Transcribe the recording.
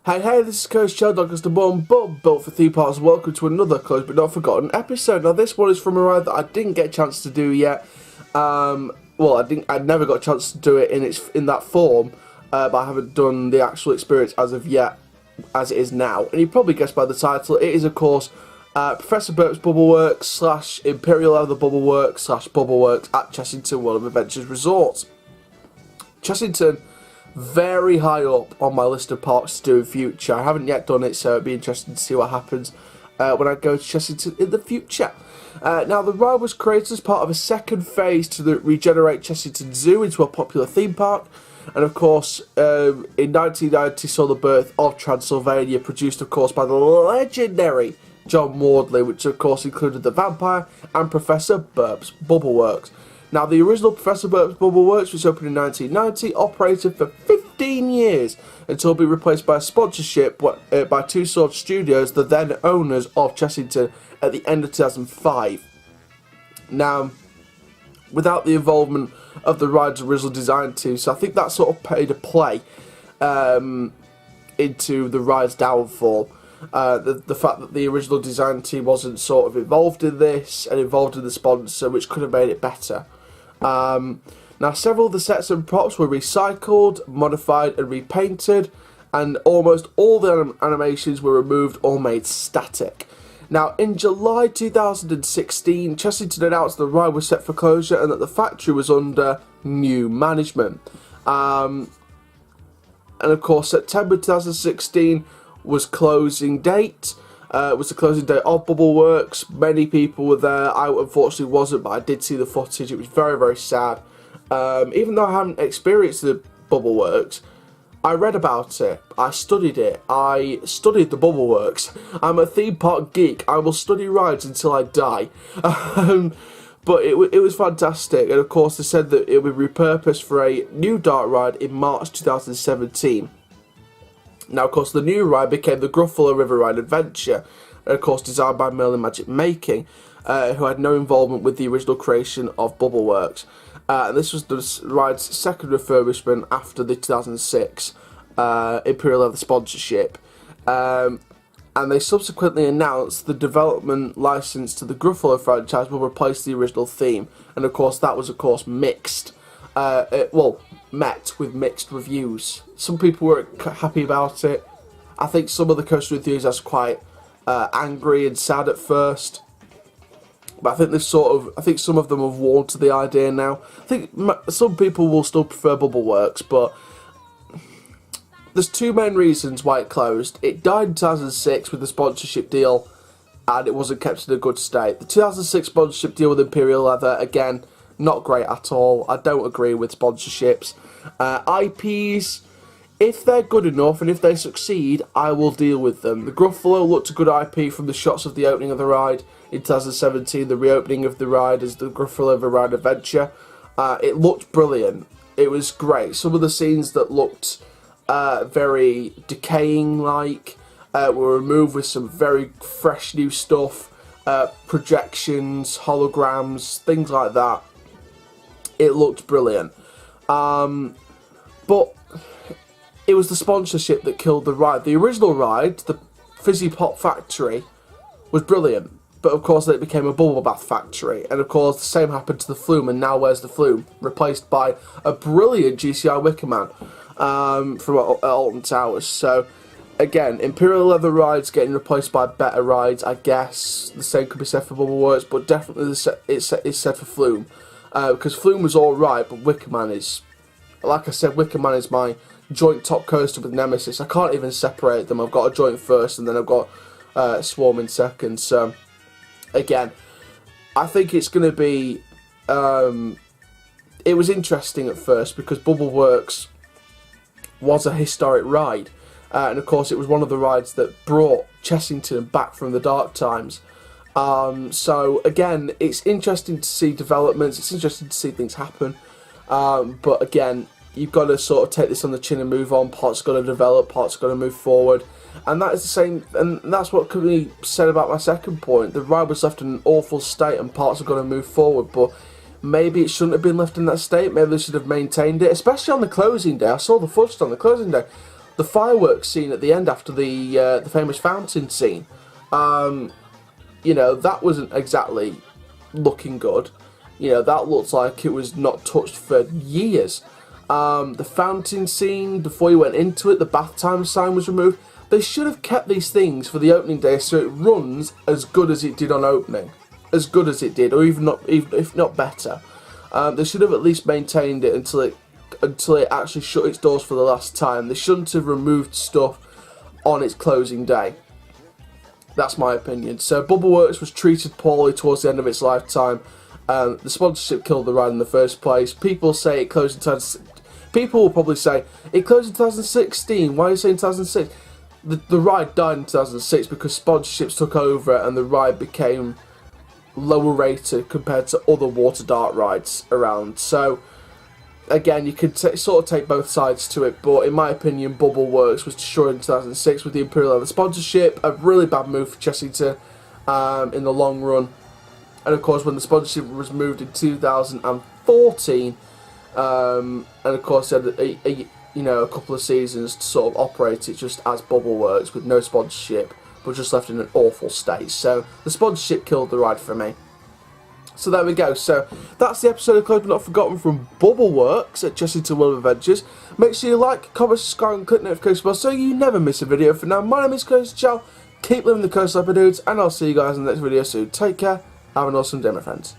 Hey, this is Coach Chad, the Bomb, built for theme parks. Welcome to another close but not forgotten episode. Now, this one is from a ride that I didn't get a chance to do yet. I never got a chance to do it in that form, but I haven't done the actual experience as of yet, as it is now. And you probably guessed by the title, it is, of course, Professor Burp's Bubbleworks / Imperial of the Bubbleworks / Bubbleworks at Chessington World of Adventures Resort. Chessington, very high up on my list of parks to do in future. I haven't yet done it, so it'd be interesting to see what happens when I go to Chessington in the future. Now, the ride was created as part of a second phase to regenerate Chessington Zoo into a popular theme park. And of course, in 1990 saw the birth of Transylvania, produced of course by the legendary John Wardley, which of course included the Vampire and Professor Burp's Bubbleworks. Now, the original Professor Burp's Bubbleworks, which opened in 1990, operated for 15 years until being replaced by a sponsorship by Two Swords Studios, the then owners of Chessington, at the end of 2005. Now, without the involvement of the ride's original design team, so I think that sort of played a play into the ride's downfall. The fact that the original design team wasn't sort of involved in this and involved in the sponsor, which could have made it better. Now, several of the sets and props were recycled, modified and repainted, and almost all the animations were removed or made static. Now, in July 2016, Chessington announced the ride was set for closure and that the factory was under new management. And of course, September 2016 was closing date. Was the closing date of Bubbleworks. Many people were there. I unfortunately wasn't, but I did see the footage. It was very, very sad. Even though I haven't experienced the Bubbleworks, I read about it. I studied it. I studied the Bubbleworks. I'm a theme park geek. I will study rides until I die. But it was fantastic. And of course, they said that it would be repurposed for a new dark ride in March 2017. Now, of course, the new ride became the Gruffalo River Ride Adventure, and of course designed by Merlin Magic Making, who had no involvement with the original creation of Bubbleworks. And this was the ride's second refurbishment after the 2006 Imperial leather sponsorship. And they subsequently announced the development license to the Gruffalo franchise will replace the original theme. And of course, that was mixed. Met with mixed reviews. Some people were happy about it. I think some of the coaster enthusiasts were quite angry and sad at first. But I think some of them have warmed to the idea now. I think some people will still prefer Bubbleworks, but there's two main reasons why it closed. It died in 2006 with the sponsorship deal, and it wasn't kept in a good state. The 2006 sponsorship deal with Imperial Leather, again, not great at all. I don't agree with sponsorships. IPs, if they're good enough and if they succeed, I will deal with them. The Gruffalo looked a good IP from the shots of the opening of the ride in 2017, the reopening of the ride as the Gruffalo River Ride Adventure. It looked brilliant. It was great. Some of the scenes that looked very decaying-like were removed with some very fresh new stuff, projections, holograms, things like that. It looked brilliant. But it was the sponsorship that killed the ride. The original ride, the Fizzy Pop Factory, was brilliant. But of course it became a bubble bath factory. And of course the same happened to the Flume, and now where's the Flume? Replaced by a brilliant GCI Wickerman from Alton Towers. So again, Imperial Leather rides getting replaced by better rides, I guess. The same could be said for Bubbleworks, but definitely it's said for Flume. Because Flume was alright, but Wickerman is, like I said, Wickerman is my joint top coaster with Nemesis. I can't even separate them. I've got a joint first, and then I've got Swarm in second. So, again, I think it's going to be... it was interesting at first, because Bubbleworks was a historic ride. And of course, it was one of the rides that brought Chessington back from the dark times. So again, it's interesting to see developments, it's interesting to see things happen, but again, you've got to sort of take this on the chin and move on. Parts got to develop, parts got to move forward, and that is the same, and that's what could be said about my second point. The ride was left in an awful state and parts have got to move forward, but maybe it shouldn't have been left in that state. Maybe they should have maintained it, especially on the closing day. I saw the footage on the closing day. the fireworks scene at the end after the famous fountain scene. You know, that wasn't exactly looking good. You know, that looks like it was not touched for years. The fountain scene, before you went into it, the bath time sign was removed. They should have kept these things for the opening day so it runs as good as it did on opening. As good as it did, or even if not better. They should have at least maintained it until it actually shut its doors for the last time. They shouldn't have removed stuff on its closing day. That's my opinion. So Bubbleworks was treated poorly towards the end of its lifetime. The sponsorship killed the ride in the first place. People say it closed in 2016. People will probably say it closed in 2016. Why are you saying 2006? The ride died in 2006 because sponsorships took over and the ride became lower rated compared to other water dart rides around. So again, you could sort of take both sides to it, but in my opinion, Bubbleworks was destroyed in 2006 with the Imperial leather sponsorship. A really bad move for Chessington in the long run. And of course, when the sponsorship was moved in 2014, and of course, they had a couple of seasons to sort of operate it just as Bubbleworks with no sponsorship, but just left in an awful state. So the sponsorship killed the ride for me. So there we go. So that's the episode of Closed But Not Forgotten from Bubbleworks at Chessington World of Adventures. Make sure you like, comment, subscribe, and click the notification bell so you never miss a video. For now, my name is Coach Chow. Keep living the coast like dudes, and I'll see you guys in the next video soon. Take care. Have an awesome day, my friends.